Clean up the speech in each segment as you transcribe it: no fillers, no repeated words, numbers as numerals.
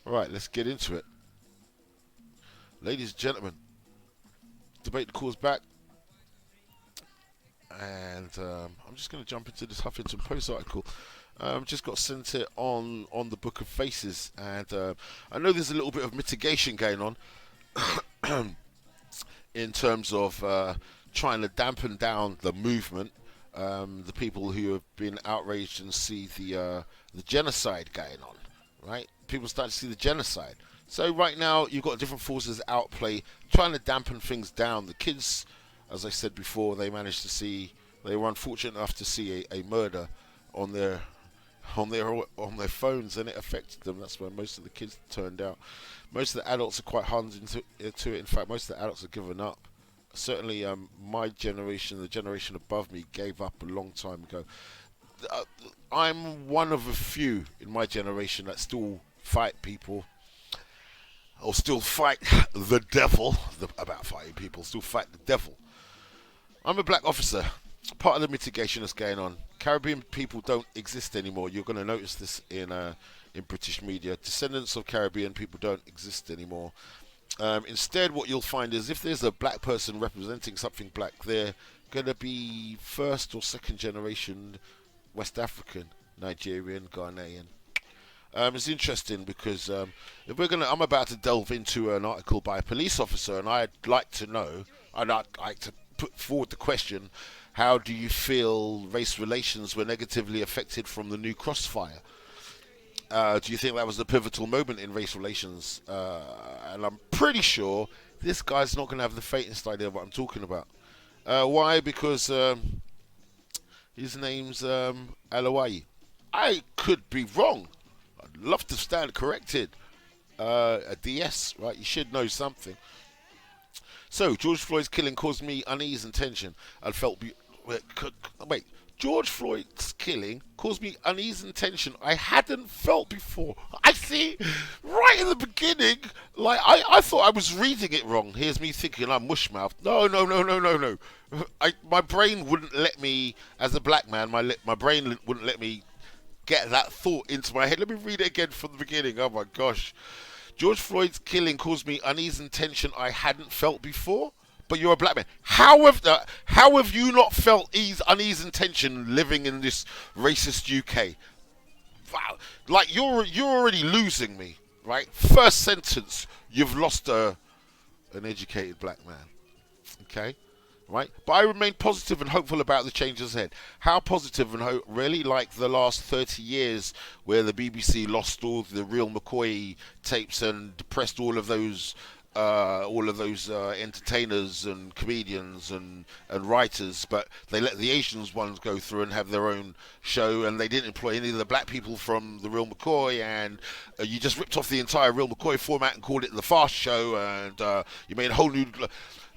Right, let's get into it. Ladies and gentlemen, debate the cause back. And I'm just going to jump into this Huffington Post article. Just got sent it on the Book of Faces. And I know there's a little bit of mitigation going on in terms of trying to dampen down the movement. The people who have been outraged and see the genocide going on, right? People start to see the genocide. So right now you've got different forces at outplay trying to dampen things down. The kids, as I said before, they were unfortunate enough to see a murder on their on their phones, and it affected them. That's where most of the kids turned out. Most of the adults are quite hardened into it. In fact, most of the adults have given up. Certainly, my generation, the generation above me, gave up a long time ago. Uh, I'm one of a few in my generation that still fight people, or still fight the devil. About fighting people, still fight the devil. I'm a black officer. Part of the mitigation that's going on. Caribbean people don't exist anymore. You're going to notice this in British media. Descendants of Caribbean people don't exist anymore. Instead, what you'll find is if there's a black person representing something black, they're going to be first or second generation West African, Nigerian, Ghanaian. It's interesting because if I'm about to delve into an article by a police officer, and I'd like to know, and I'd like to put forward the question: how do you feel race relations were negatively affected from the new crossfire? Do you think that was a pivotal moment in race relations? And I'm pretty sure this guy's not going to have the faintest idea of what I'm talking about. Why? Because his name's Alawai. I could be wrong. I'd love to stand corrected. A DS, right? You should know something. So, George Floyd's killing caused me unease and tension. I felt. Wait. George Floyd's killing caused me unease and tension I hadn't felt before. I see, right in the beginning, like I thought I was reading it wrong. Here's me thinking I'm mushmouth. No, no, no, no, no, no. My brain wouldn't let me, as a black man, my brain wouldn't let me get that thought into my head. Let me read it again from the beginning. Oh my gosh. George Floyd's killing caused me unease and tension I hadn't felt before. But you're a black man. How have you not felt unease and tension living in this racist UK? Wow, like you're already losing me, right? First sentence, you've lost an educated black man. Okay, right? But I remain positive and hopeful about the changes ahead. How positive and hope? Really, like the last 30 years, where the BBC lost all the real McCoy tapes and depressed all of those entertainers and comedians and writers, but they let the Asians ones go through and have their own show, and they didn't employ any of the black people from the Real McCoy, and you just ripped off the entire Real McCoy format and called it the Fast Show, and you made a whole new.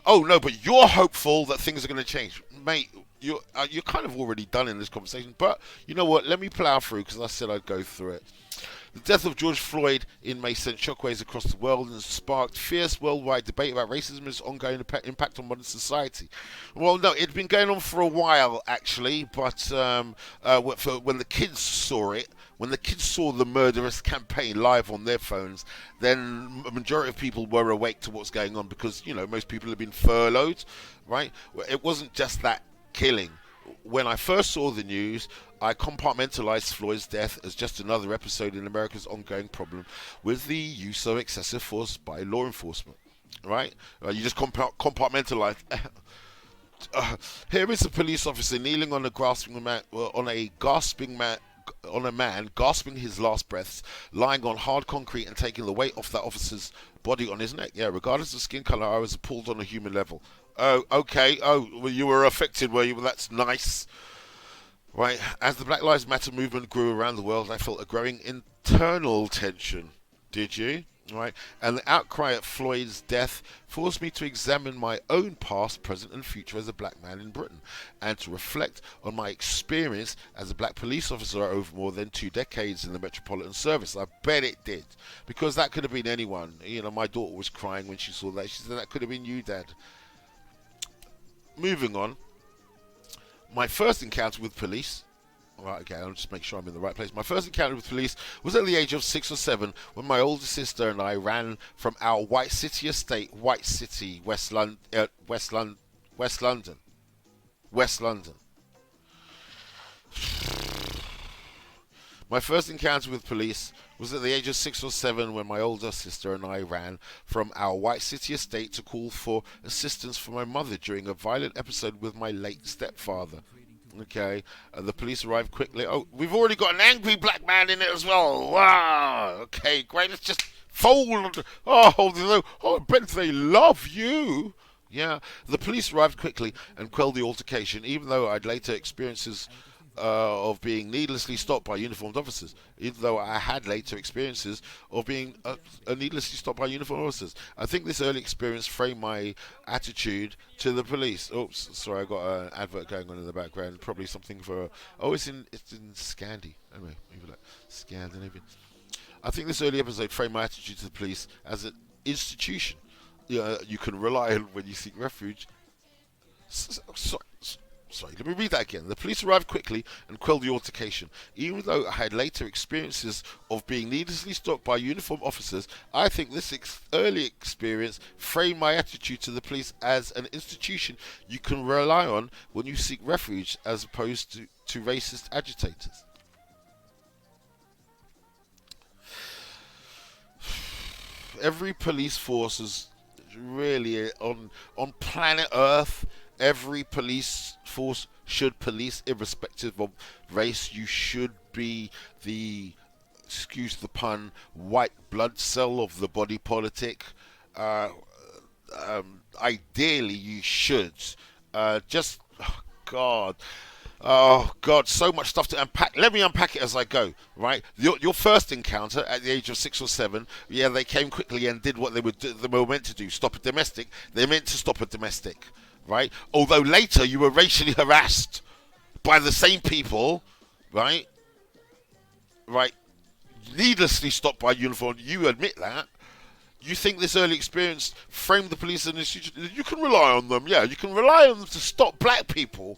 Oh no, but you're hopeful that things are going to change, mate. You're kind of already done in this conversation, but you know what? Let me plow through because I said I'd go through it. The death of George Floyd in May sent shockwaves across the world and sparked fierce worldwide debate about racism and its ongoing impact on modern society. Well, no, it'd been going on for a while, actually, but when the kids saw it, when the kids saw the murderous campaign live on their phones, then a majority of people were awake to what's going on because, most people have been furloughed, right? It wasn't just that killing. When I first saw the news, I compartmentalized Floyd's death as just another episode in America's ongoing problem with the use of excessive force by law enforcement. Right? You just compartmentalize. Here is a police officer kneeling on a gasping man, on a man gasping his last breaths, lying on hard concrete and taking the weight off that officer's body on his neck. Yeah, regardless of skin color, I was appalled on a human level. Oh, okay. Oh, well, you were affected, were you? Well, that's nice. Right, as the Black Lives Matter movement grew around the world, I felt a growing internal tension. Did you? Right, and the outcry at Floyd's death forced me to examine my own past, present, and future as a black man in Britain, and to reflect on my experience as a black police officer over more than 2 decades in the Metropolitan Service. I bet it did, because that could have been anyone. My daughter was crying when she saw that. She said that could have been you, Dad. Moving on. My first encounter with police, Right, okay, I'll just make sure I'm in the right place. My first encounter with police was at the age of 6 or 7 when my older sister and I ran from our White City estate, White City, West London. West London. My first encounter with police was at the age of 6 or 7 when my older sister and I ran from our White City estate to call for assistance for my mother during a violent episode with my late stepfather. Okay, the police arrived quickly. Oh, we've already got an angry black man in it as well. Wow. Okay, great. Let's just fold. Oh, Ben, they love you. Yeah, the police arrived quickly and quelled the altercation, even though I'd later experiences of being needlessly stopped by uniformed officers. Even though I had later experiences of being needlessly stopped by uniformed officers. I think this early experience framed my attitude to the police. Oops, sorry, I got an advert going on in the background. Probably something for. Oh, it's in Scandi. Anyway, maybe like Scandinavian. I think this early episode framed my attitude to the police as an institution. You can rely on when you seek refuge. Sorry, let me read that again. The police arrived quickly and quelled the altercation. Even though I had later experiences of being needlessly stopped by uniformed officers, I think this early experience framed my attitude to the police as an institution you can rely on when you seek refuge, as opposed to racist agitators. Every police force is really on planet Earth. Every police force should police irrespective of race. You should be the, excuse the pun, white blood cell of the body politic. Ideally, you should. Just, oh God, so much stuff to unpack. Let me unpack it as I go, right? Your first encounter at the age of 6 or 7, yeah, they came quickly and did what they were meant to do, stop a domestic. They meant to stop a domestic. Right? Although later you were racially harassed by the same people, right? Right? Needlessly stopped by uniform. You admit that. You think this early experience framed the police as an institution. You can rely on them. Yeah, you can rely on them to stop black people.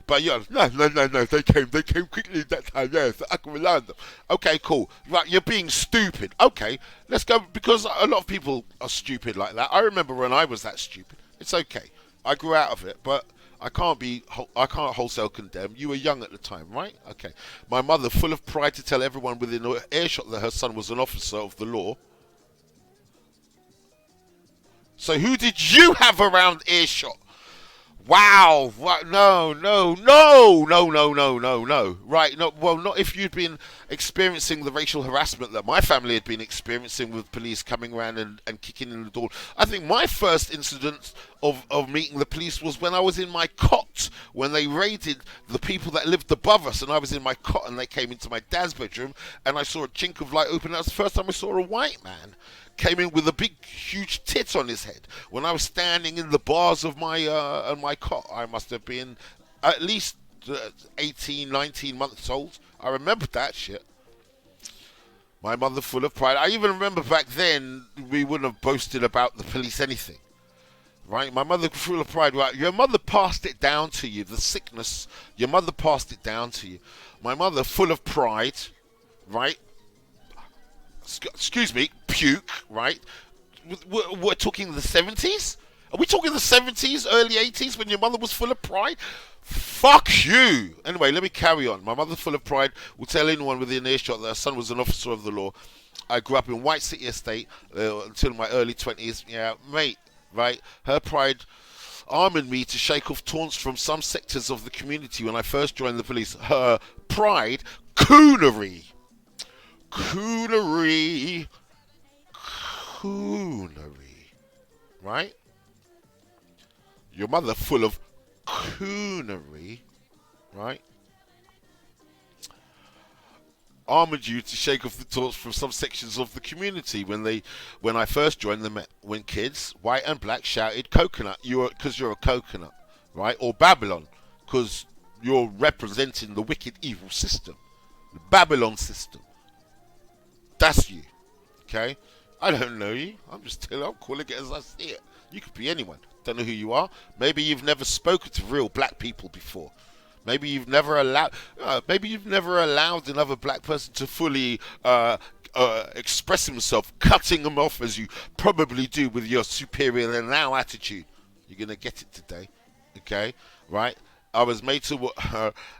But yeah, no. They came quickly that time. Yes, I can rely on them. Okay, cool. Right, you're being stupid. Okay, let's go, because a lot of people are stupid like that. I remember when I was that stupid. It's okay. I grew out of it, but I can't wholesale condemn. You were young at the time, right? Okay. My mother, full of pride to tell everyone within earshot that her son was an officer of the law. So who did you have around earshot? Wow. No. Right. No. Well, not if you'd been experiencing the racial harassment that my family had been experiencing with police coming around and kicking in the door. I think my first incident of meeting the police was when I was in my cot, when they raided the people that lived above us, and I was in my cot and they came into my dad's bedroom and I saw a chink of light open. That was the first time I saw a white man came in with a big, huge tit on his head. When I was standing in the bars of my cot, I must have been at least 18, 19 months old. I remember that shit. My mother, full of pride. I even remember back then, we wouldn't have boasted about the police anything. Right? My mother, full of pride. Right? Your mother passed it down to you. The sickness, your mother passed it down to you. My mother, full of pride, right? Excuse me, puke, right? We're talking the 70s? Are we talking the 70s, early 80s, when your mother was full of pride? Fuck you! Anyway, let me carry on. My mother, full of pride, will tell anyone within earshot that her son was an officer of the law. I grew up in White City Estate until my early 20s. Yeah, mate, right? Her pride arming me to shake off taunts from some sectors of the community when I first joined the police. Her pride, coonery. Coonery. Right? Your mother, full of coonery, right? Armored you to shake off the taunts from some sections of the community when I first joined them. When kids, white and black, shouted "coconut," because you're a coconut, right? Or Babylon, because you're representing the wicked, evil system, the Babylon system. That's you, okay? I don't know you. I'm calling it as I see it. You could be anyone. Don't know who you are. Maybe you've never spoken to real black people before. Maybe you've never allowed another black person to fully express himself, cutting him off as you probably do with your superior than now attitude. You're gonna get it today, okay? Right? I was made to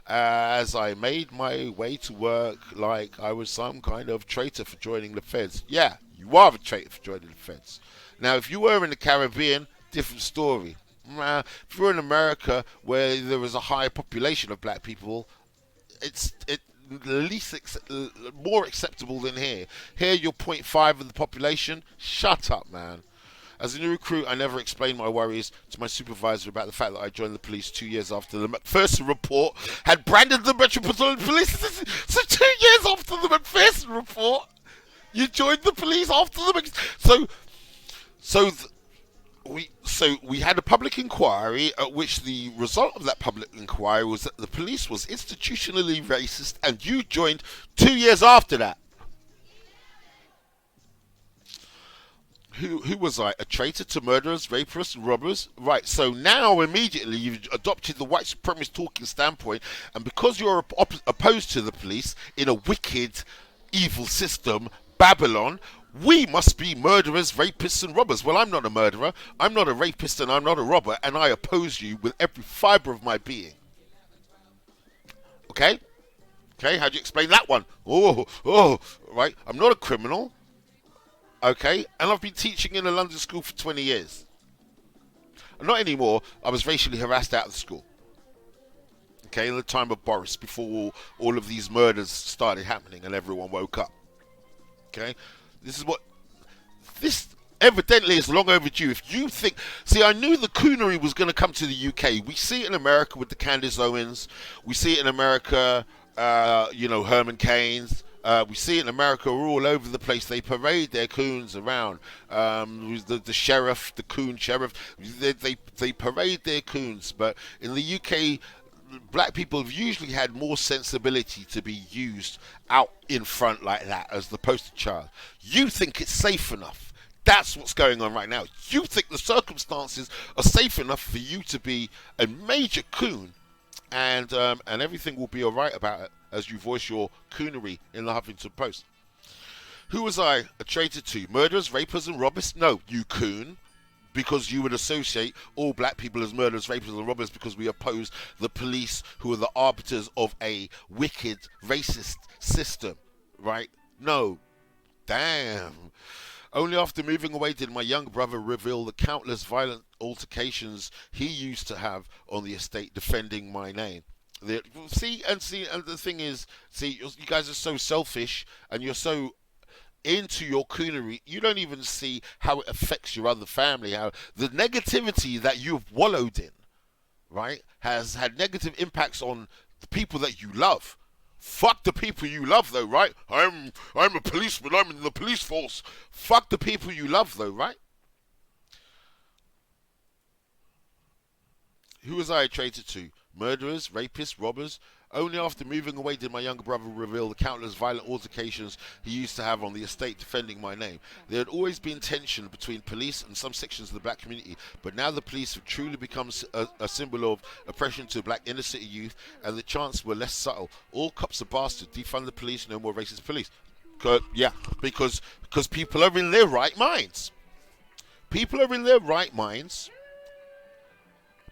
as I made my way to work like I was some kind of traitor for joining the feds. Yeah, you are a traitor for joining the feds. Now, if you were in the Caribbean, different story. If you're in America where there is a high population of black people, it's more acceptable than here. Here, you're zero point 0.5 of the population. Shut up, man. As a new recruit, I never explained my worries to my supervisor about the fact that I joined the police 2 years after the McPherson report had branded the Metropolitan Police. So 2 years after the McPherson report, you joined the police after the so we had a public inquiry at which the result of that public inquiry was that the police was institutionally racist, and you joined 2 years after that. Who was I? A traitor to murderers, rapists, and robbers? Right, so now immediately you've adopted the white supremacist talking standpoint, and because you're opposed to the police in a wicked, evil system, Babylon, we must be murderers, rapists, and robbers. Well, I'm not a murderer, I'm not a rapist, and I'm not a robber, and I oppose you with every fibre of my being. Okay? Okay, how do you explain that one? Right, I'm not a criminal. Okay, and I've been teaching in a London school for 20 years. Not anymore. I was racially harassed out of the school. Okay, in the time of Boris, before all of these murders started happening and everyone woke up. Okay, this evidently is long overdue. If you think, see, I knew the coonery was going to come to the UK. We see it in America with the Candace Owens. We see it in America, Herman Cain's. We see it in America all over the place. They parade their coons around. The sheriff, the coon sheriff, they parade their coons. But in the UK, black people have usually had more sensibility to be used out in front like that as the poster child. You think it's safe enough. That's what's going on right now. You think the circumstances are safe enough for you to be a major coon, and everything will be all right about it as you voice your coonery in the Huffington Post. Who was I a traitor to? Murderers, rapists, and robbers? No, you coon. Because you would associate all black people as murderers, rapists, and robbers because we oppose the police who are the arbiters of a wicked, racist system. Right? No. Damn. Only after moving away did my young brother reveal the countless violent altercations he used to have on the estate defending my name. And the thing is, you guys are so selfish and you're so into your coonery, you don't even see how it affects your other family, how the negativity that you've wallowed in, right, has had negative impacts on the people that you love. Fuck the people you love, though, right? I'm a policeman. I'm in the police force. Fuck the people you love, though, right? Who was I a traitor to? Murderers, rapists, robbers? Only after moving away did my younger brother reveal the countless violent altercations he used to have on the estate defending my name. There had always been tension between police and some sections of the black community, but now the police have truly become a symbol of oppression to black inner city youth, and the chants were less subtle. All cops are bastards. Defund the police, no more racist police. Because people are in their right minds. People are in their right minds.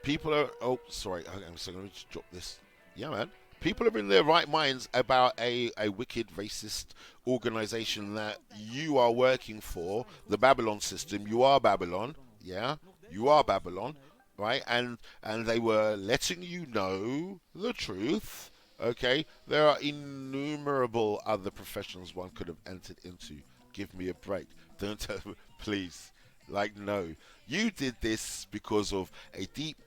People are... Oh, sorry. I'm just going to drop this. Yeah, man. People are in their right minds about a wicked, racist organization that you are working for, the Babylon system. You are Babylon. Yeah? You are Babylon. Right? And they were letting you know the truth. Okay? There are innumerable other professions one could have entered into. Give me a break. Don't tell me, please. Like, no. You did this because of a deep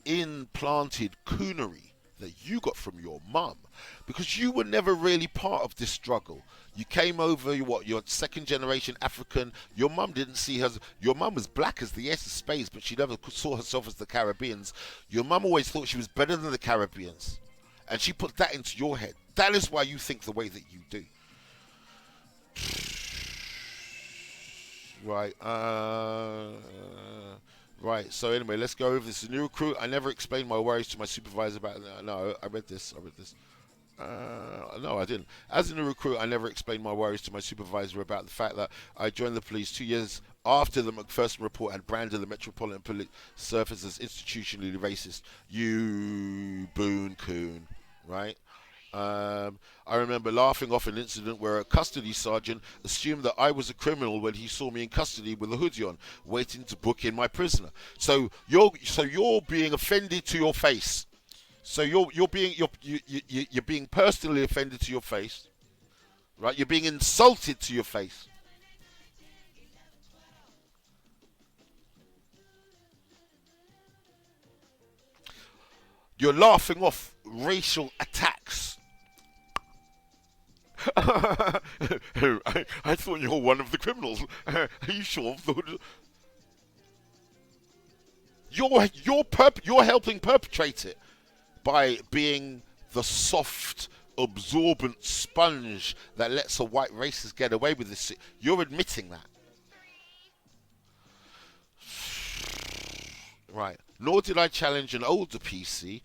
implanted coonery that you got from your mum, because you were never really part of this struggle. You came over, you're second generation African. Your mum didn't see her. Your mum was black as the ace of spades, but she never saw herself as the Caribbeans. Your mum always thought she was better than the Caribbeans, and she put that into your head. That is why you think the way that you do. Right. Right. So anyway, let's go over this. A new recruit. I never explained my worries to my supervisor about. No, I read this. I read this. No, I didn't. As a new recruit, I never explained my worries to my supervisor about the fact that I joined the police 2 years after the McPherson report had branded the Metropolitan Police Service as institutionally racist. You boon coon, right? I remember laughing off an incident where a custody sergeant assumed that I was a criminal when he saw me in custody with a hoodie on, waiting to book in my prisoner. So you're being offended to your face. So you're being personally offended to your face, right? You're being insulted to your face. You're laughing off racial attacks. I thought you were one of the criminals. Are you sure? You're helping perpetrate it by being the soft, absorbent sponge that lets a white racist get away with this. You're admitting that, right? Nor did I challenge an older PC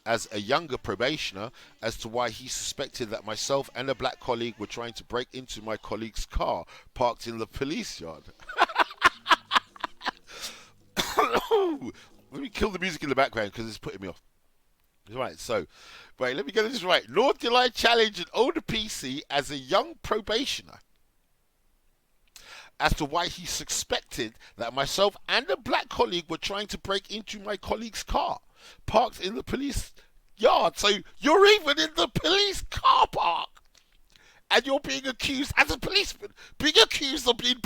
as a younger probationer as to why he suspected that myself and a black colleague were trying to break into my colleague's car parked in the police yard. Let me kill the music in the background because it's putting me off. Right, so, right, let me get this right. Nor did I challenge an older PC as a young probationer as to why he suspected that myself and a black colleague were trying to break into my colleague's car parked in the police yard. So you're even in the police car park and you're being accused as a policeman, being accused of being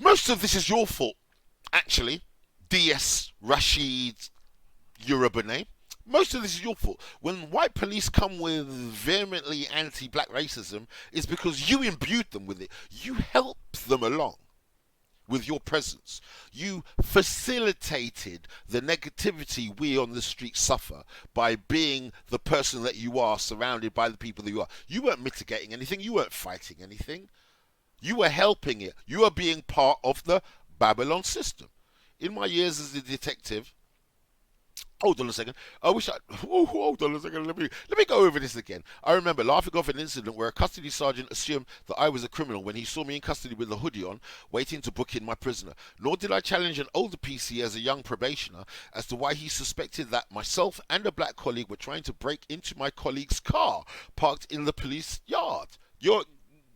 most of this is your fault, actually. DS Rashid Yoruba. Most of this is your fault. When white police come with vehemently anti-black racism, it's because you imbued them with it. You helped them along with your presence. You facilitated the negativity we on the street suffer by being the person that you are, surrounded by the people that you are. You weren't mitigating anything. You weren't fighting anything. You were helping it. You are being part of the Babylon system. In my years as a detective, hold on a second. Hold on a second. Let me go over this again. I remember laughing off an incident where a custody sergeant assumed that I was a criminal when he saw me in custody with a hoodie on, waiting to book in my prisoner. Nor did I challenge an older PC as a young probationer as to why he suspected that myself and a black colleague were trying to break into my colleague's car parked in the police yard.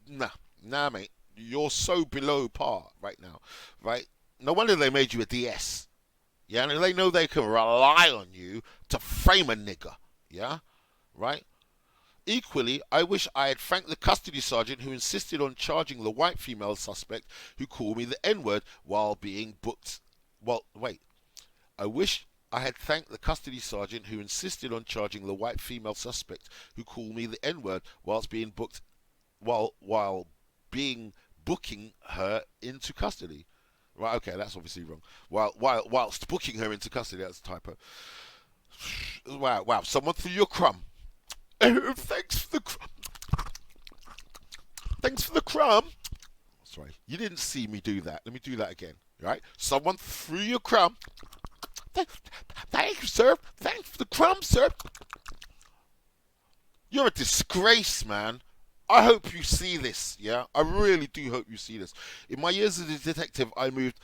Nah, mate. You're so below par right now, right? No wonder they made you a DS. Yeah, and they know they can rely on you to frame a nigger. Yeah, right? Equally, I wish I had thanked the custody sergeant who insisted on charging the white female suspect who called me the N-word while being booked. Well, wait. I wish I had thanked the custody sergeant who insisted on charging the white female suspect who called me the N-word whilst being booked, while being booking her into custody. Right, okay, that's obviously wrong. Whilst booking her into custody, that's a typo. Wow, someone threw your crumb. Thanks for the thanks for the crumb. Sorry, you didn't see me do that. Let me do that again. Right, someone threw your crumb. Thank you, sir. Thanks for the crumb, sir. You're a disgrace, man. I hope you see this, yeah? I really do hope you see this. In my years as a detective, I moved...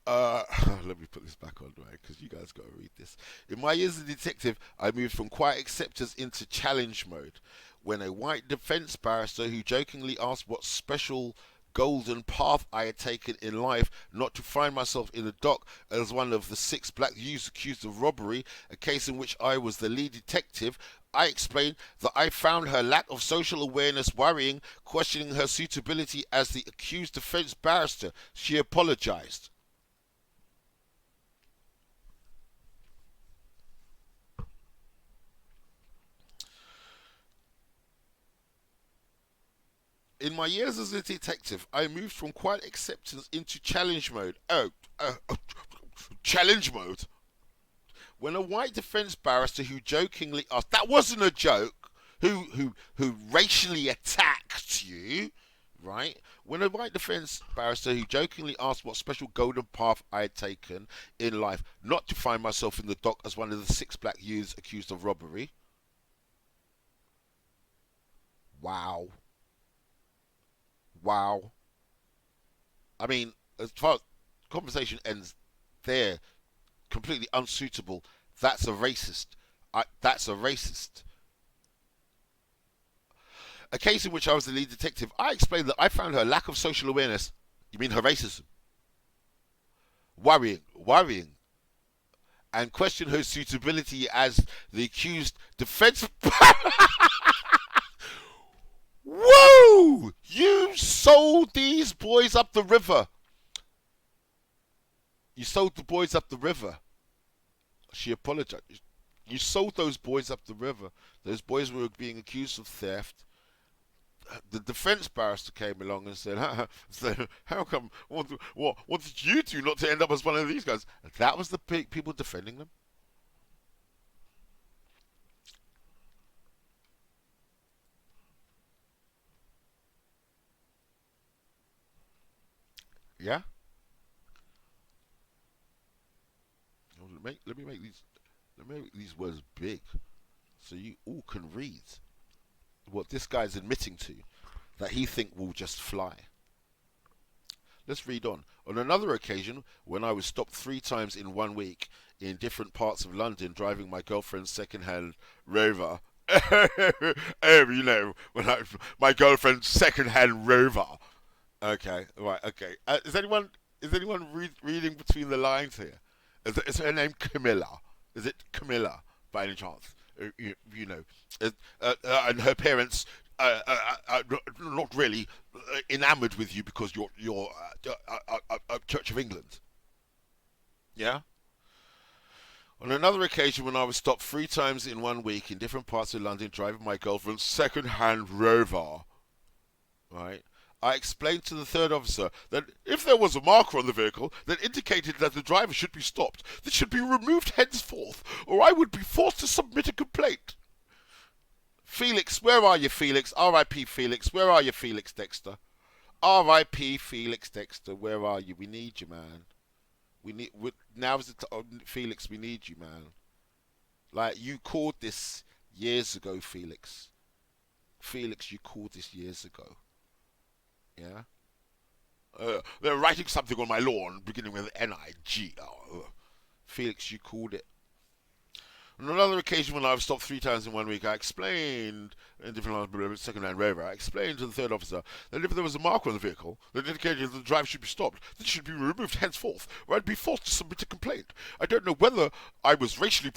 let me put this back on, right? Because you guys got to read this. In my years as a detective, I moved from quiet acceptance into challenge mode. When a white defense barrister who jokingly asked what special golden path I had taken in life not to find myself in the dock as one of the 6 black youths accused of robbery, a case in which I was the lead detective, I explained that I found her lack of social awareness worrying, questioning her suitability as the accused defense barrister. She apologized. In my years as a detective, I moved from quiet acceptance into challenge mode. Challenge mode. When a white defense barrister who jokingly asked, that wasn't a joke, who racially attacked you, right? When a white defense barrister who jokingly asked what special golden path I had taken in life not to find myself in the dock as one of the 6 black youths accused of robbery. Wow. Wow. I mean, as far as conversation ends there, completely unsuitable. That's a racist. That's a racist. A case in which I was the lead detective, I explained that I found her lack of social awareness. You mean her racism? Worrying, and questioned her suitability as the accused defense. Whoa! You sold these boys up the river. You sold the boys up the river. She apologized. You sold those boys up the river. Those boys were being accused of theft. The defense barrister came along and said, so how come, what did you do not to end up as one of these guys? That was the people defending them. Yeah? Let me make these words big so you all can read what this guy's admitting to that he think will just fly. Let's read on. On another occasion, when I was stopped 3 times in 1 week in different parts of London driving my girlfriend's second-hand Rover. My girlfriend's second-hand Rover. Okay, right, okay. Is anyone reading between the lines here? Is her name Camilla? Is it Camilla by any chance? Uh, and her parents not really enamored with you because you're Church of England. Yeah. On another occasion, when I was stopped 3 times in 1 week in different parts of London driving my girlfriend's second-hand Rover, right? I explained to the third officer that if there was a marker on the vehicle that indicated that the driver should be stopped, this should be removed henceforth, or I would be forced to submit a complaint. Felix, where are you, Felix? R.I.P. Felix, where are you, Felix Dexter? R.I.P. Felix Dexter, where are you? We need you, man. Now's Felix. We need you, man. Like you called this years ago, Felix. Felix, you called this years ago. Yeah. They're writing something on my lawn beginning with N-I-G. Felix, you called it. On another occasion, when I was stopped 3 times in 1 week, I explained, in different lines, second-hand Rover, I explained to the third officer that if there was a marker on the vehicle that indicated that the driver should be stopped, this should be removed henceforth, or I'd be forced to submit a complaint. I don't know whether I was racially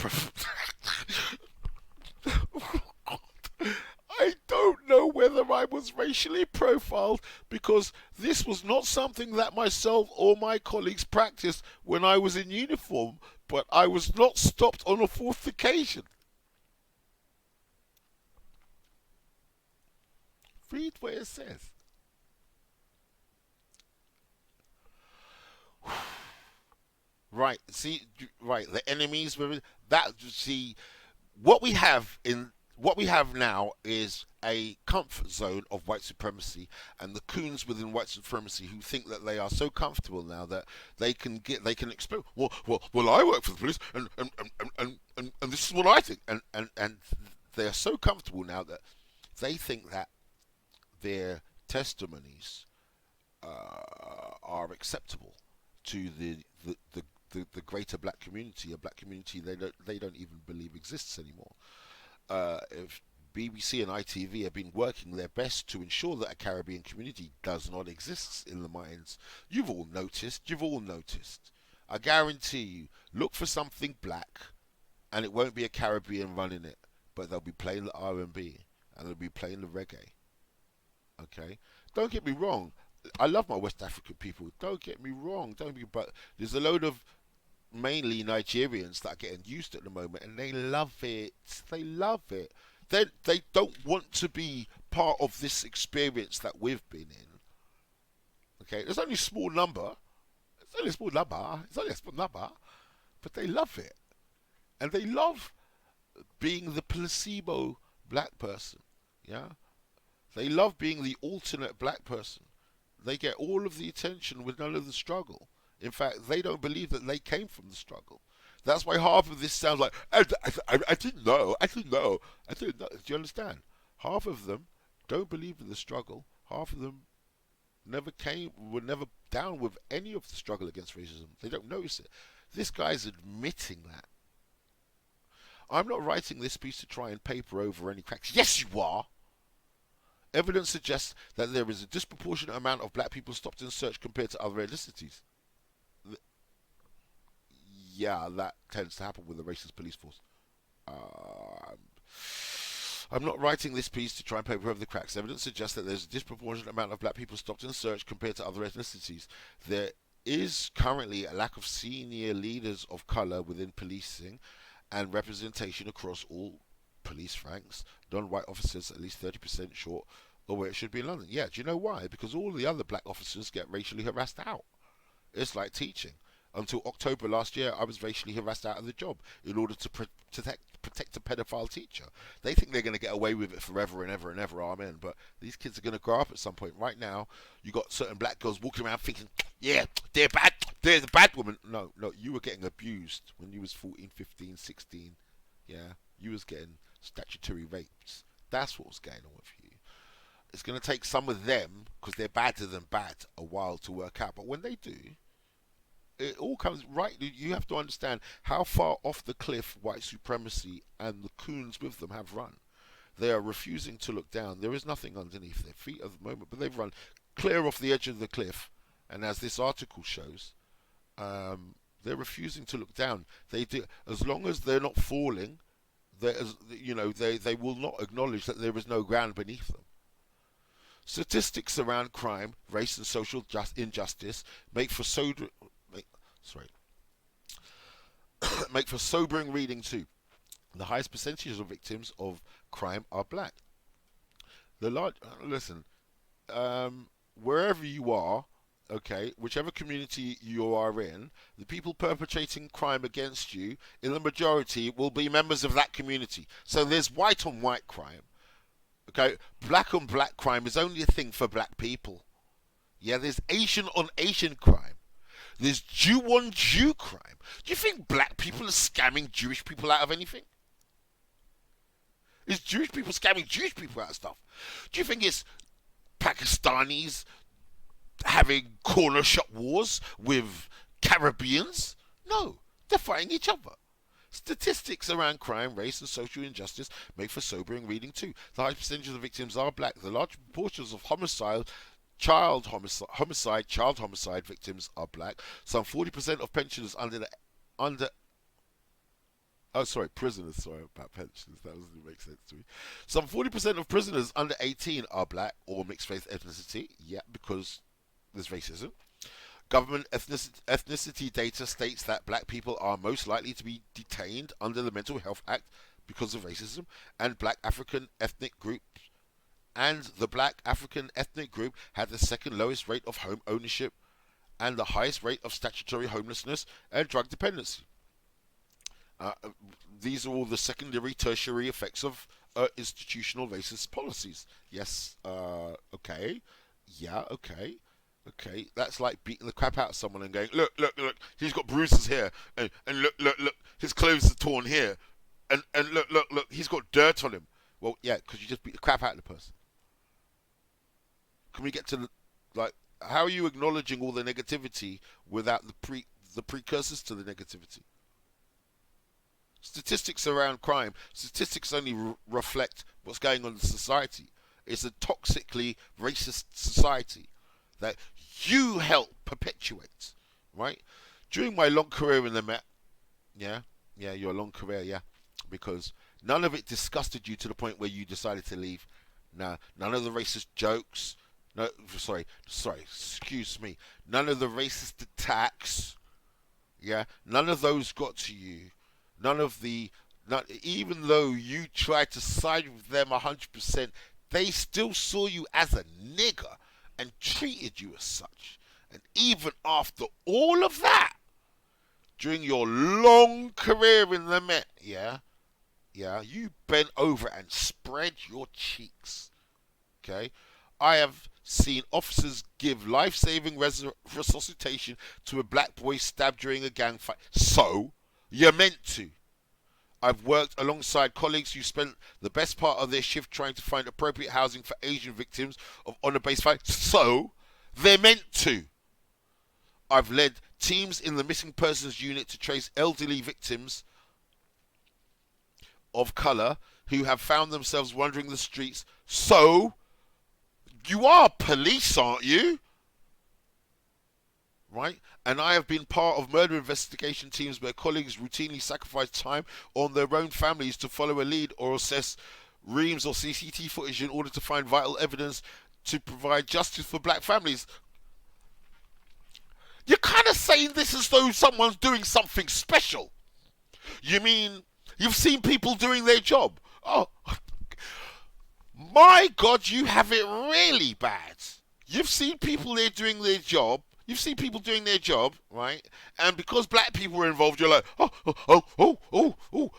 I don't know whether I was racially profiled because this was not something that myself or my colleagues practiced when I was in uniform, but I was not stopped on a fourth occasion. Read what it says. Right, see, right, the enemies were that. See, what we have now is a comfort zone of white supremacy, and the coons within white supremacy who think that they are so comfortable now that they can explain. Well, I work for the police, and this is what I think, and they are so comfortable now that they think that their testimonies are acceptable to the greater black community, a black community they don't even believe exists anymore. If BBC and ITV have been working their best to ensure that a Caribbean community does not exist in the mines. You've all noticed. You've all noticed. I guarantee you, look for something black, and it won't be a Caribbean running it, but they'll be playing the R&B and they'll be playing the reggae. Okay, don't get me wrong. I love my West African people. Don't get me wrong. Don't be, but there's a load of mainly Nigerians that are getting used at the moment, and they love it. They love it. They don't want to be part of this experience that we've been in. Okay, there's only a small number. It's only a small number. It's only a small number, but they love it, and they love being the placebo black person. Yeah, They love being the alternate black person. They get all of the attention with none of the struggle. In fact, they don't believe that they came from the struggle. That's why half of this sounds like, I didn't know, I didn't know, I didn't know. Do you understand? Half of them don't believe in the struggle. Half of them were never down with any of the struggle against racism. They don't notice it. This guy's admitting that. I'm not writing this piece to try and paper over any cracks. Yes, you are. Evidence suggests that there is a disproportionate amount of black people stopped and searched compared to other ethnicities. Yeah, that tends to happen with the racist police force. Um, I'm not writing this piece to try and paper over the cracks. Evidence suggests that there's a disproportionate amount of black people stopped and searched compared to other ethnicities. There is currently a lack of senior leaders of colour within policing and representation across all police ranks. Non-white officers at least 30% short of where it should be in London. Yeah, do you know why? Because all the other black officers get racially harassed out. It's like teaching. Until October last year, I was racially harassed out of the job in order to protect a pedophile teacher. They think they're going to get away with it forever and ever and ever, amen. But these kids are going to grow up at some point. Right now, you got certain black girls walking around thinking, yeah, they're bad, they're the bad woman. No, you were getting abused when you was 14, 15, 16. Yeah, you was getting statutory rapes. That's what was going on with you. It's going to take some of them, because they're badder than bad, a while to work out. But when they do, it all comes right. You have to understand how far off the cliff white supremacy and the coons with them have run. They are refusing to look down. There is nothing underneath their feet at the moment, but they've run clear off the edge of the cliff. And as this article shows, they're refusing to look down. They do, as long as they're not falling. They will not acknowledge that there is no ground beneath them. Statistics around crime, race, and social injustice make for make for sobering reading too. The highest percentages of victims of crime are black. Listen, wherever you are, okay, whichever community you are in, the people perpetrating crime against you, in the majority, will be members of that community. So there's white on white crime. Okay, black on black crime is only a thing for black people. Yeah, there's Asian on Asian crime. There's Jew on Jew crime. Do you think black people are scamming Jewish people out of anything? Is Jewish people scamming Jewish people out of stuff? Do you think it's Pakistanis having corner shop wars with Caribbeans? No, they're fighting each other. Statistics around crime, race, and social injustice make for sobering reading too. The high percentage of the victims are black. The large proportions of child homicide victims are black. Some 40% of pensioners prisoners. Sorry about pensions. That doesn't make sense to me. Some 40% of prisoners under 18 are black or mixed race ethnicity. Yeah, because there's racism. Government ethnicity data states that black people are most likely to be detained under the Mental Health Act because of racism, and the black African ethnic group had the second lowest rate of home ownership and the highest rate of statutory homelessness and drug dependency. These are all the secondary, tertiary effects of institutional racist policies. Yes, okay. Yeah, okay. Okay, that's like beating the crap out of someone and going, look, he's got bruises here, and look, his clothes are torn here, and look, he's got dirt on him. Well, yeah, because you just beat the crap out of the person. Can we get to how are you acknowledging all the negativity without the precursors to the negativity? Statistics around crime, statistics only reflect what's going on in society. It's a toxically racist society that you help perpetuate, right? During my long career in the Met, your long career, because none of it disgusted you to the point where you decided to leave. Nah, none of the racist jokes, excuse me, none of the racist attacks, none of those got to you. Even though you tried to side with them 100%, they still saw you as a nigger and treated you as such. And even after all of that, during your long career in the Met, you bent over and spread your cheeks. Okay, I have seen officers give life-saving resuscitation to a black boy stabbed during a gang fight. So you're meant to. I've worked alongside colleagues who spent the best part of their shift trying to find appropriate housing for Asian victims of honor-based fights. So they're meant to. I've led teams in the missing persons unit to trace elderly victims of colour who have found themselves wandering the streets. So you are police, aren't you? Right? And I have been part of murder investigation teams where colleagues routinely sacrifice time on their own families to follow a lead or assess reams or CCTV footage in order to find vital evidence to provide justice for black families. You're kind of saying this as though someone's doing something special. You mean you've seen people doing their job? Oh, my God, you have it really bad. You've seen people there doing their job. You've seen people doing their job, right? And because black people were involved, you're like,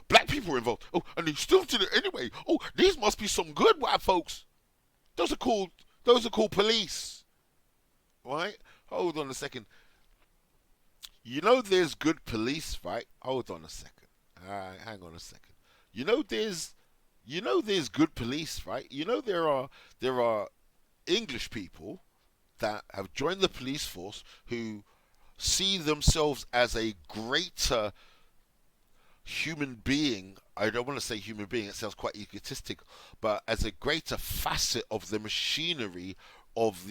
black people were involved. Oh, and they still did it anyway. Oh, these must be some good white folks. Those are called police, right? Hold on a second. You know there's good police, right? Hold on a second. Hang on a second. You know there's good police, right? You know there are English people that have joined the police force who see themselves as a greater human being. I don't want to say human being, it sounds quite egotistic, but as a greater facet of the machinery of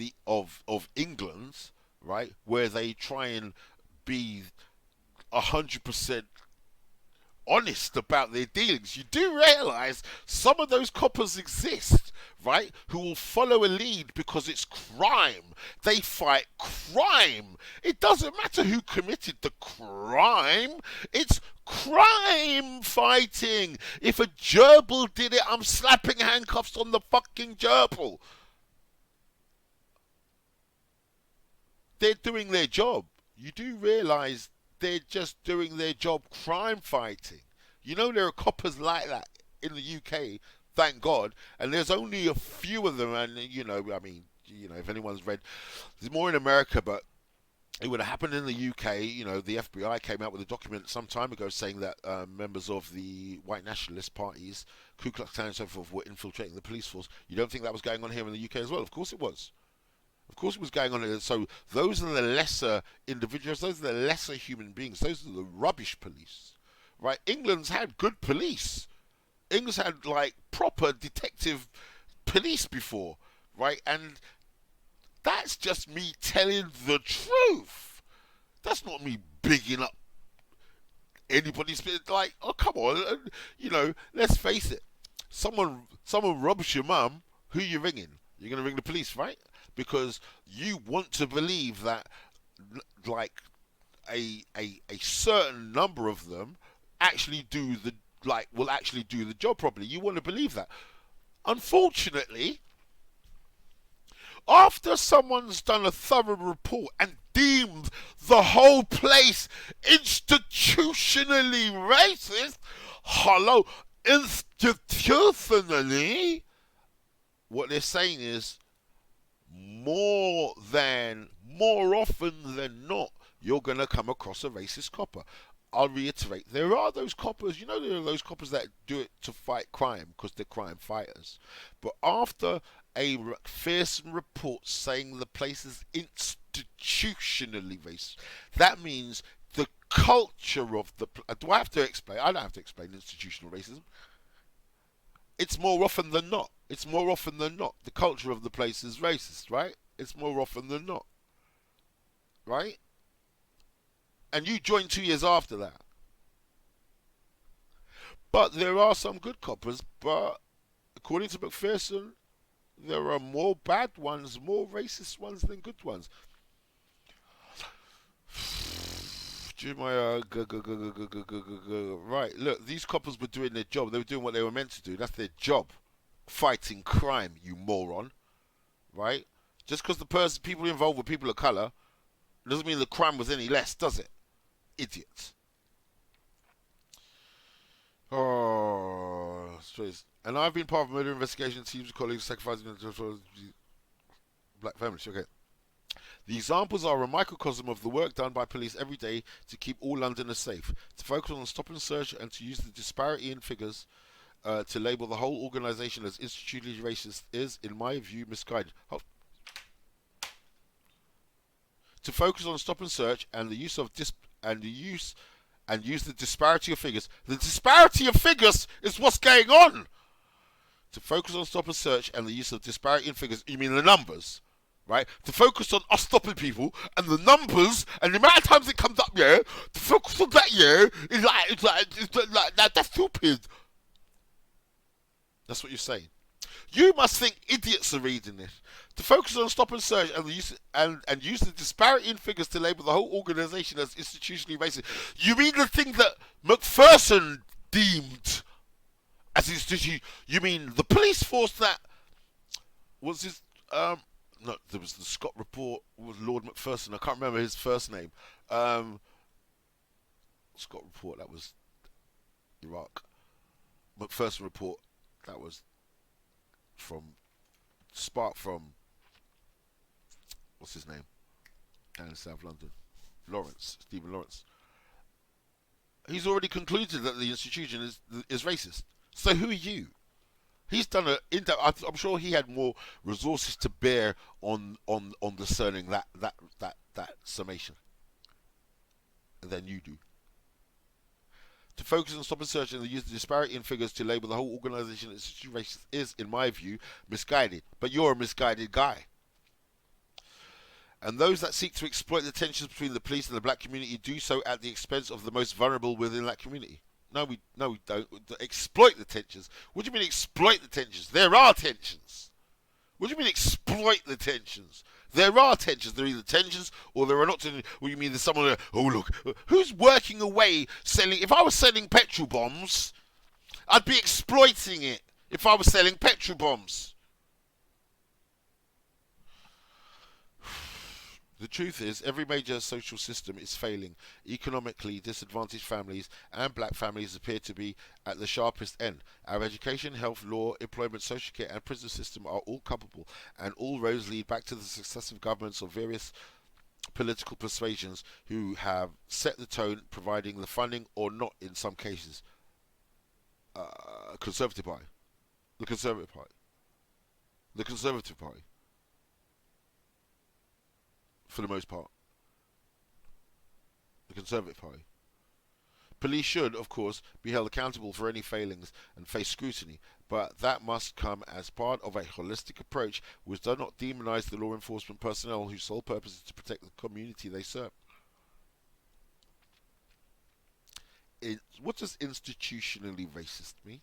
England, right? Where they try and be 100% honest about their dealings. You do realise some of those coppers exist, right? Who will follow a lead because it's crime. They fight crime. It doesn't matter who committed the crime. It's crime fighting. If a gerbil did it, I'm slapping handcuffs on the fucking gerbil. They're doing their job. You do realise they're just doing their job crime fighting. You know there are coppers like that in the UK, thank God, and there's only a few of them, and if anyone's read, there's more in America, but it would have happened in the UK. The FBI came out with a document some time ago saying that members of the white nationalist parties, Ku Klux Klan and so forth, were infiltrating the police force. You don't think that was going on here in the UK as well? Of course it was. Of course it was going on. So those are the lesser individuals. Those are the lesser human beings. Those are the rubbish police. Right? England's had good police. England's had like proper detective police before. Right? And that's just me telling the truth. That's not me bigging up anybody's like, oh come on, let's face it. Someone robs your mum, who you ringing? You're gonna ring the police, right? Because you want to believe that like a certain number of them actually will actually do the job properly. You want to believe that. Unfortunately, after someone's done a thorough report and deemed the whole place institutionally racist, institutionally, what they're saying is more often than not, you're going to come across a racist copper. I'll reiterate, there are those coppers, there are those coppers that do it to fight crime because they're crime fighters. But after a McPherson report saying the place is institutionally racist, that means the culture of the... Do I have to explain? I don't have to explain institutional racism. It's more often than not. It's more often than not. The culture of the place is racist, right? It's more often than not. Right? And you joined 2 years after that. But there are some good coppers, but according to McPherson, there are more bad ones, more racist ones than good ones. Right, look, these coppers were doing their job. They were doing what they were meant to do. That's their job. Fighting crime, you moron. Right? Just because the people involved were people of colour doesn't mean the crime was any less, does it? Idiots. Oh, And I've been part of murder investigation teams of colleagues sacrificing black families. Okay. The examples are a microcosm of the work done by police every day to keep all Londoners safe, to focus on stop and search, and to use the disparity in figures to label the whole organisation as institutionally racist is, in my view, misguided. To focus on stop and search and the use of use the disparity of figures. The disparity of figures is what's going on. To focus on stop and search and the use of disparity in figures, you mean the numbers, right? To focus on us stopping people and the numbers and the amount of times it comes up, yeah. To focus on that, yeah, that's stupid. That's what you're saying. You must think idiots are reading this. To focus on stop and search and use the disparity in figures to label the whole organisation as institutionally racist. You mean the thing that Macpherson deemed as institution? You mean the police force that was his? No, there was the Scott report with Lord Macpherson. I can't remember his first name. Scott report, that was Iraq. Macpherson report, that was from Spark from what's his name down in South London, Stephen Lawrence. He's already concluded that the institution is racist. So who are you? He's done I'm sure he had more resources to bear on discerning that summation than you do. To focus on stop and search and use the disparity in figures to label the whole organisation as racist is, in my view, misguided. But you're a misguided guy. And those that seek to exploit the tensions between the police and the black community do so at the expense of the most vulnerable within that community. No, we don't. Exploit the tensions. What do you mean exploit the tensions? There are tensions. What do you mean exploit the tensions? There are tensions. There are either tensions or there are not tensions. What do you mean there's someone there, oh look, who's working away selling? If I was selling petrol bombs, I'd be exploiting it if I was selling petrol bombs. The truth is, every major social system is failing. Economically, disadvantaged families and black families appear to be at the sharpest end. Our education, health, law, employment, social care and prison system are all culpable, and all roads lead back to the successive governments of various political persuasions who have set the tone, providing the funding or not in some cases. Conservative Party. The Conservative Party. The Conservative Party. For the most part. The Conservative Party. Police should, of course, be held accountable for any failings and face scrutiny, but that must come as part of a holistic approach which does not demonise the law enforcement personnel whose sole purpose is to protect the community they serve. What does institutionally racist mean?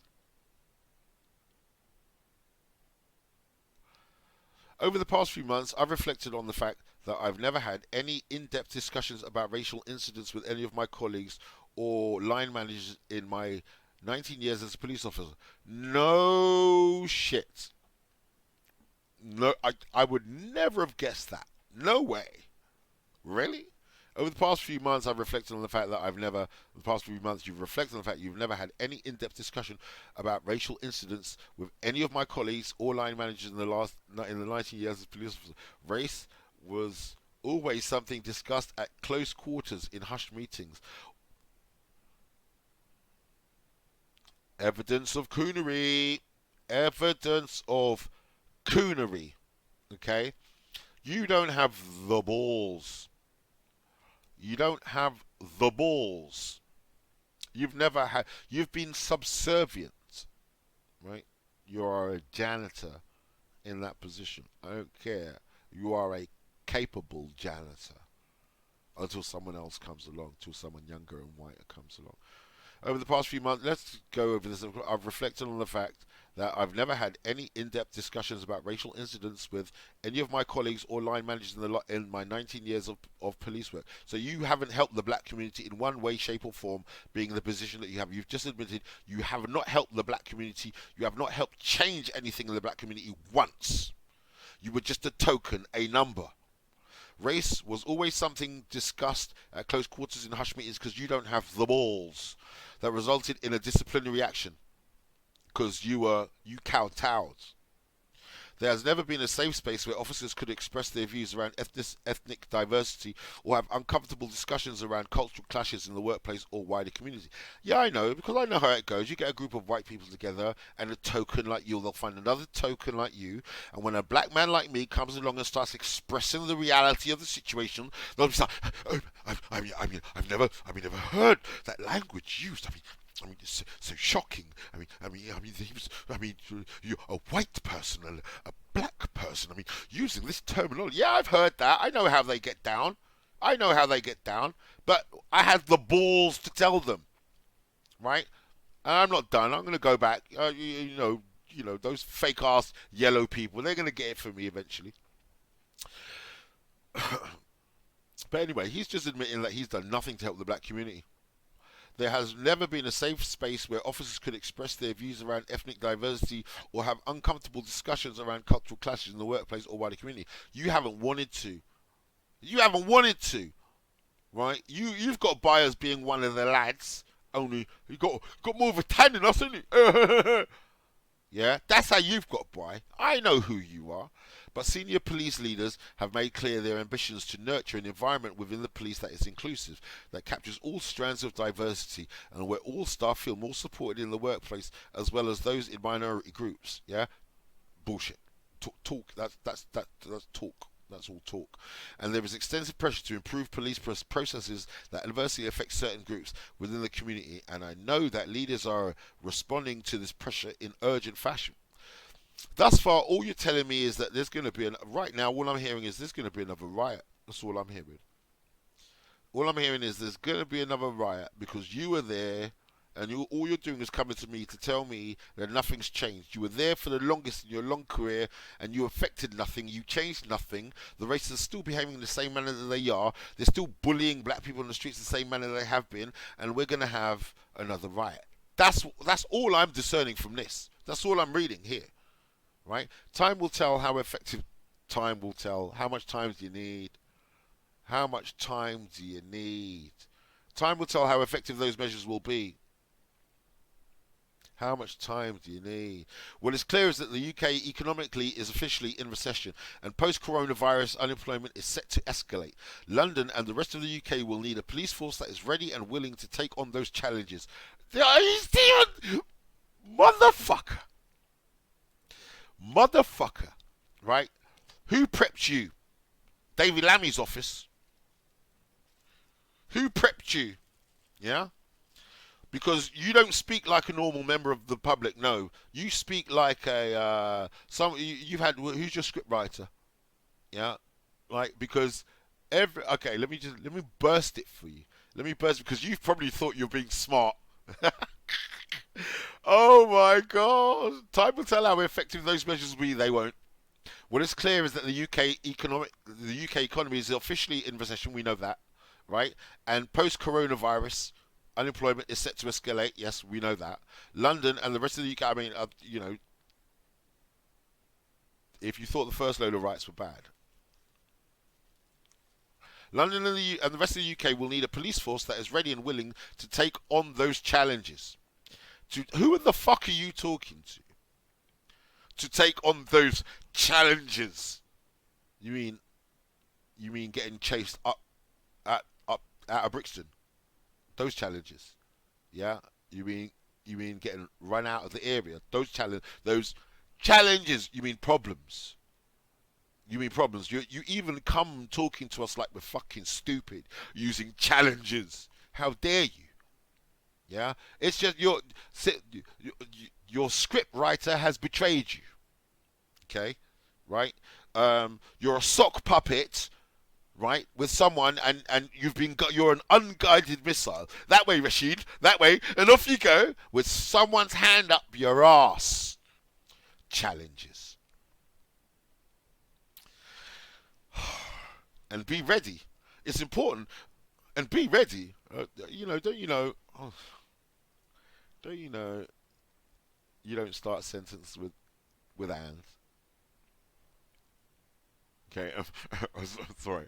Over the past few months, I've reflected on the fact that I've never had any in-depth discussions about racial incidents with any of my colleagues or line managers in my 19 years as a police officer. No shit. No, I would never have guessed that. No way. Really? Over the past few months, I've reflected on the fact that you've reflected on the fact you've never had any in-depth discussion about racial incidents with any of my colleagues or line managers in the 19 years as a police officer. Race was always something discussed at close quarters in hushed meetings. Evidence of coonery. Evidence of coonery. Okay? You don't have the balls. You don't have the balls. You've been subservient, right? You are a janitor in that position. I don't care. You are a capable janitor until someone else comes along, until someone younger and whiter comes along. Over the past few months, let's go over this. I've reflected on the fact that I've never had any in-depth discussions about racial incidents with any of my colleagues or line managers in my 19 years of police work. So you haven't helped the black community in one way, shape or form, being in the position that you have. You've just admitted you have not helped the black community. You have not helped change anything in the black community once. You were just a token, a number. Race was always something discussed at close quarters in hush meetings because you don't have the balls. That resulted in a disciplinary action. because you kowtowed. There has never been a safe space where officers could express their views around ethnic diversity or have uncomfortable discussions around cultural clashes in the workplace or wider community. Yeah, I know, because I know how it goes. You get a group of white people together, and a token like you, they'll find another token like you, and when a black man like me comes along and starts expressing the reality of the situation, they'll be like, oh, I've never heard that language used. It's so shocking. You're a white person and a black person. Using this terminology. Yeah, I've heard that. I know how they get down. I know how they get down. But I had the balls to tell them, right? And I'm not done. I'm going to go back. Those fake ass yellow people. They're going to get it from me eventually. But anyway, he's just admitting that he's done nothing to help the black community. There has never been a safe space where officers could express their views around ethnic diversity or have uncomfortable discussions around cultural clashes in the workplace or wider community. You haven't wanted to. You haven't wanted to, right? You've got by as being one of the lads. Only you got more of a tan than us, haven't you? Yeah, that's how you've got by. I know who you are. But senior police leaders have made clear their ambitions to nurture an environment within the police that is inclusive, that captures all strands of diversity, and where all staff feel more supported in the workplace as well as those in minority groups. Yeah, bullshit. Talk. That's talk. That's all talk. And there is extensive pressure to improve police processes that adversely affect certain groups within the community, and I know that leaders are responding to this pressure in urgent fashion. Thus far, all you're telling me is that there's going to be right now. All I'm hearing is there's going to be another riot. That's all I'm hearing. All I'm hearing is there's going to be another riot because you were there, and all you're doing is coming to me to tell me that nothing's changed. You were there for the longest in your long career, and you affected nothing. You changed nothing. The racists are still behaving in the same manner that they are. They're still bullying black people in the streets the same manner they have been, and we're going to have another riot. That's all I'm discerning from this. That's all I'm reading here. Right? Time will tell how effective. Time will tell. How much time do you need? How much time do you need? Time will tell how effective those measures will be. How much time do you need? What is clear is that the UK economically is officially in recession, and post-coronavirus unemployment is set to escalate. London and the rest of the UK will need a police force that is ready and willing to take on those challenges. Motherfucker. Motherfucker, right? Who prepped you? David Lammy's office. Who prepped you? Yeah? Because you don't speak like a normal member of the public, no. You speak like you've had, who's your script writer? Yeah? Right? Because okay, let me burst it for you. Let me burst it, because you've probably thought you're being smart. Oh my God! Time will tell how effective those measures will be. They won't. What is clear is that the UK economy is officially in recession. We know that, right? And post-coronavirus, unemployment is set to escalate. Yes, we know that. London and the rest of the UK. If you thought the first load of riots were bad, London and the rest of the UK will need a police force that is ready and willing to take on those challenges. Who the fuck are you talking to take on those challenges? You mean getting chased up out of Brixton? Those challenges, yeah. You mean getting run out of the area? Those challenges. You mean problems? You mean problems? You even come talking to us like we're fucking stupid using challenges. How dare you? Yeah, it's just your script writer has betrayed you. Okay, right? You're a sock puppet, right, with someone, and you're an unguided missile. That way, Rashid. That way, and off you go with someone's hand up your ass. Challenges. And be ready. It's important. And be ready. Don't you know? Oh, don't you know? You don't start a sentence with and. Okay, sorry.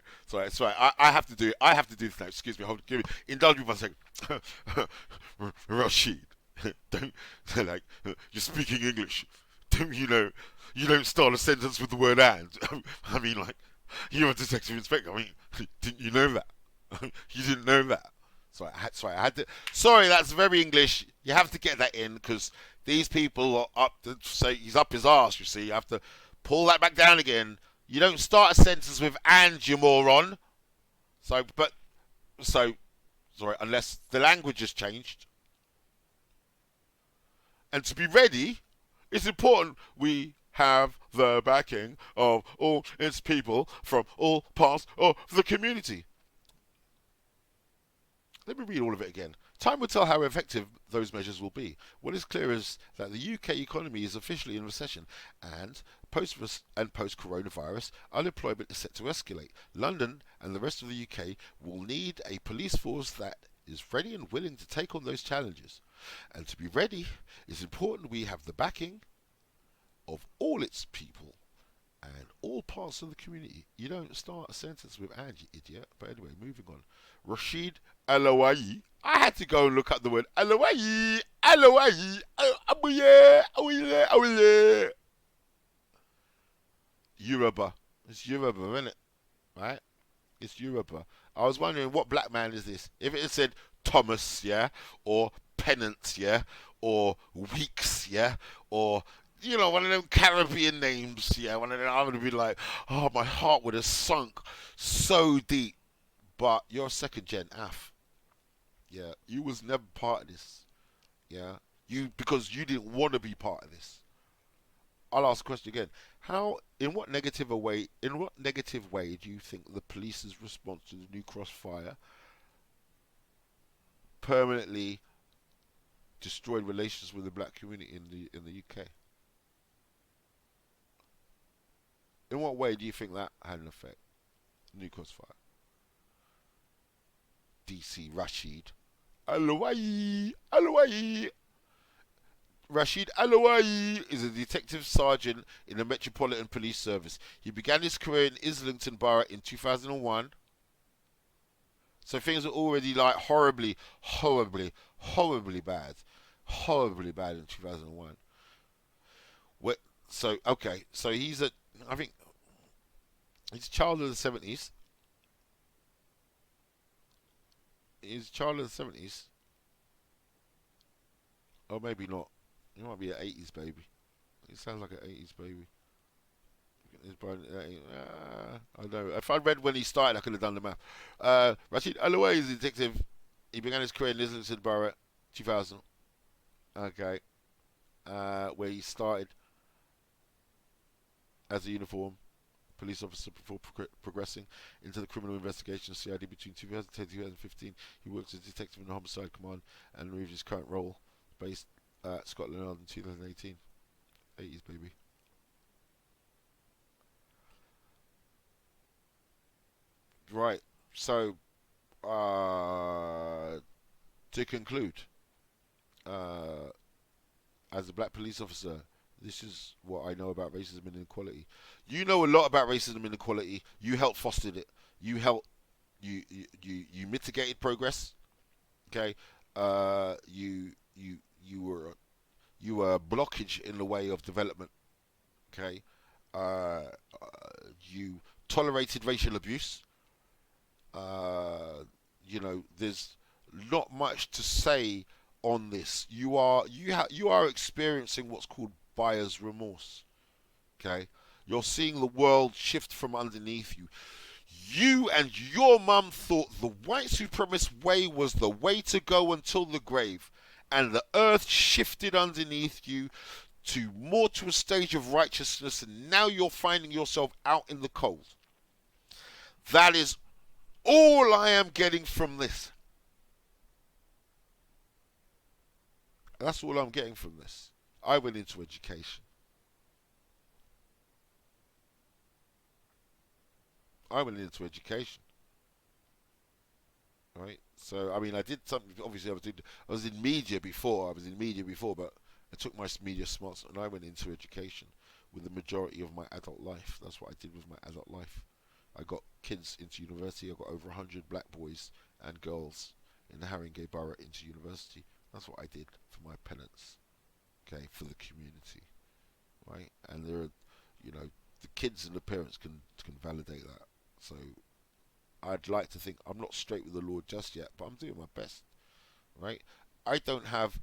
I have to do. I have to do this now. Excuse me. Indulge me for a second. Rashid. Don't they're like you're speaking English. Don't you know? You don't start a sentence with the word "and." I mean, like you're a detective inspector. I mean, didn't you know that? You didn't know that. I had to. Sorry, that's very English. You have to get that in because these people are up to say he's up his arse. You see, you have to pull that back down again. You don't start a sentence with "and," you moron. So, but so sorry, unless the language has changed. And to be ready, it's important we have the backing of all its people from all parts of the community. Let me read all of it again. Time will tell how effective those measures will be. What is clear is that the UK economy is officially in recession, and post-coronavirus, unemployment is set to escalate. London and the rest of the UK will need a police force that is ready and willing to take on those challenges. And to be ready, it's important we have the backing of all its people and all parts of the community. You don't start a sentence with "and," you idiot. But anyway, moving on. Rashid Alawai. I had to go and look up the word Alawai. Alawai. Abuye. Abuye. Abuye. Yoruba. It's Yoruba, isn't it? Right? It's Yoruba. I was wondering what black man is this? If it had said Thomas, yeah, or Pennant, yeah, or Weeks, yeah, or one of them Caribbean names, yeah, one of them, I would have been like, oh, my heart would have sunk so deep. But you're second gen AF, yeah. You was never part of this, yeah. Because you didn't want to be part of this. I'll ask the question again. In what negative way do you think the police's response to the New Cross fire permanently destroyed relations with the black community in the UK? In what way do you think that had an effect? New Cross fire. DC Rashid Alawai Alawai. Rashid Alawai is a detective sergeant in the Metropolitan Police Service. He began his career in Islington Borough in 2001. So things are already like horribly bad. Horribly bad in 2001. What, so, okay, so I think he's a child of the 70s. He's a child of the 70s. Or maybe not. He might be an 80s baby. He sounds like an 80s baby. He's born, I know. If I read when he started, I could have done the math. Rashid Alawai is a detective. He began his career in Islington Borough, 2000. Okay. Where he started as a uniform police officer before progressing into the criminal investigation CID between 2010 and 2015. He worked as a detective in the Homicide Command and moved his current role based at Scotland Yard in 2018. 80s, baby. Right. So, to conclude, uh, as a black police officer, this is what I know about racism and inequality. You know a lot about racism and inequality. You helped foster it. You helped. You mitigated progress. Okay. You were a blockage in the way of development. Okay. Uh, you tolerated racial abuse. There's not much to say on this. You are experiencing what's called buyer's remorse. Okay, you're seeing the world shift from underneath you. You and your mum thought the white supremacist way was the way to go until the grave, and the earth shifted underneath you to a stage of righteousness, and now you're finding yourself out in the cold. That is all I am getting from this. That's all I'm getting from this. I went into education. I went into education, right? So I mean, I did something. Obviously, I was in media before. I was in media before, but I took my media smarts and I went into education with the majority of my adult life. That's what I did with my adult life. I got kids into university. I got over 100 black boys and girls in the Haringey Borough into university. That's what I did for my penance. Okay, for the community, right? And there are, you know, the kids and the parents can validate that. So I'd like to think I'm not straight with the Lord just yet, but I'm doing my best, right? I don't have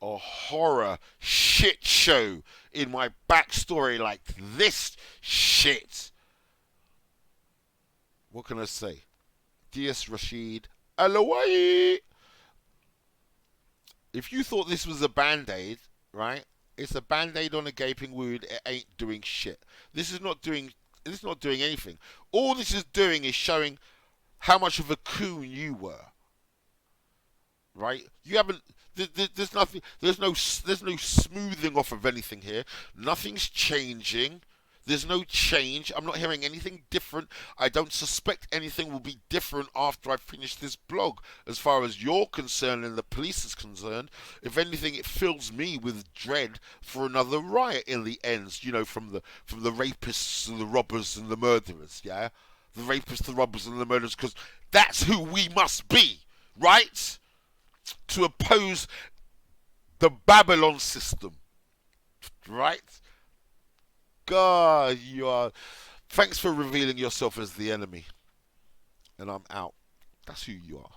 a horror shit show in my backstory like this shit. What can I say? DS Rashid Alawai. If you thought this was a band-aid, right? It's a band-aid on a gaping wound. It ain't doing shit. This is not doing. This is not doing anything. All this is doing is showing how much of a coon you were. Right? You haven't. There's nothing. There's no. There's no smoothing off of anything here. Nothing's changing. There's no change. I'm not hearing anything different. I don't suspect anything will be different after I finish this blog. As far as you're concerned and the police is concerned, if anything, it fills me with dread for another riot in the ends. You know, from the rapists and the robbers and the murderers. Yeah, the rapists, the robbers, and the murderers, because that's who we must be, right? To oppose the Babylon system, right? God, you are. Thanks for revealing yourself as the enemy. And I'm out. That's who you are.